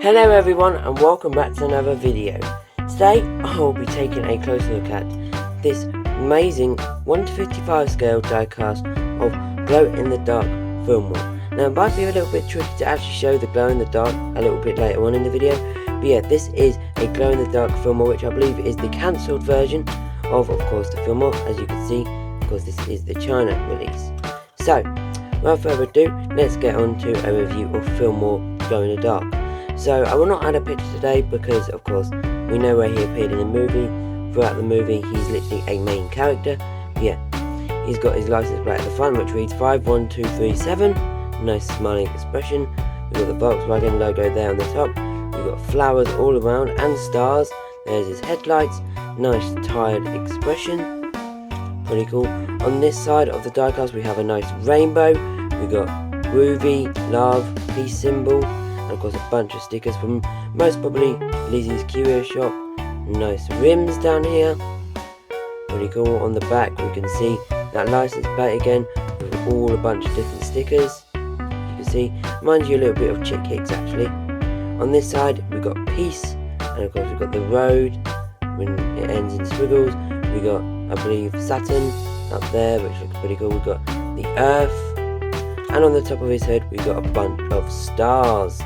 Hello everyone and welcome back to another video. Today I will be taking a closer look at this amazing 1:55 scale diecast of glow-in-the-dark Fillmore. Now it might be a little bit tricky to actually show the glow-in-the-dark a little bit later on in the video, but yeah, this is a glow-in-the-dark Fillmore, which I believe is the cancelled version of course, the Fillmore. As you can see, of course, this is the China release. So, without further ado, let's get on to a review of Fillmore glow-in-the-dark. So, I will not add a picture today because, of course, we know where he appeared in the movie. Throughout the movie, he's literally a main character. Yeah, he's got his license plate at the front, which reads 51237. Nice smiling expression. We've got the Volkswagen logo there on the top. We've got flowers all around and stars. There's his headlights. Nice tired expression. Pretty cool. On this side of the diecast, we have a nice rainbow. We've got groovy, love, peace symbol. And of course a bunch of stickers from most probably Lizzie's Curio shop. Nice rims down here. Pretty cool. On the back we can see that license plate again with all a bunch of different stickers. You can see, reminds you a little bit of Chick Hicks actually. On this side we've got peace, and of course we've got the road when it ends in squiggles. We got, I believe, Saturn up there, which looks pretty cool. We've got the Earth, and on the top of his head we've got a bunch of stars.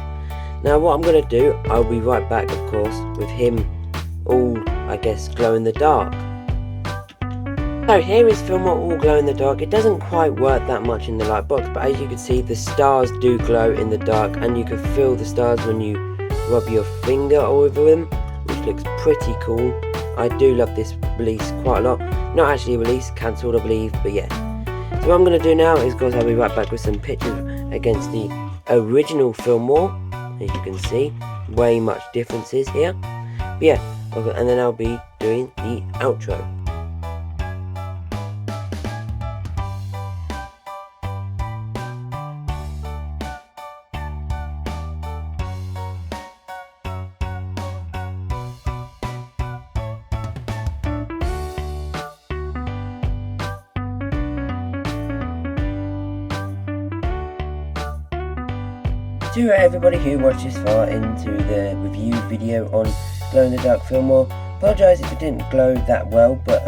Now what I'm going to do, I'll be right back of course with him all, I guess, glow in the dark. So here is Fillmore all glow in the dark. It doesn't quite work that much in the light box, but as you can see the stars do glow in the dark, and you can feel the stars when you rub your finger over them, which looks pretty cool. I do love this release quite a lot. Not actually a release, cancelled I believe, but yeah. So what I'm going to do now is, of course, I'll be right back with some pictures against the original Fillmore. As you can see, way much differences here. But yeah, and then I'll be doing the outro. To everybody who watched this far into the review video on glow-in-the-dark Fillmore, apologise if it didn't glow that well, but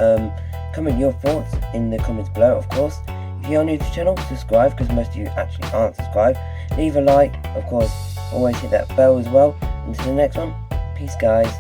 comment your thoughts in the comments below, of course. If you are new to the channel, subscribe, because most of you actually aren't subscribed. Leave a like, of course, always hit that bell as well. Until the next one, peace guys.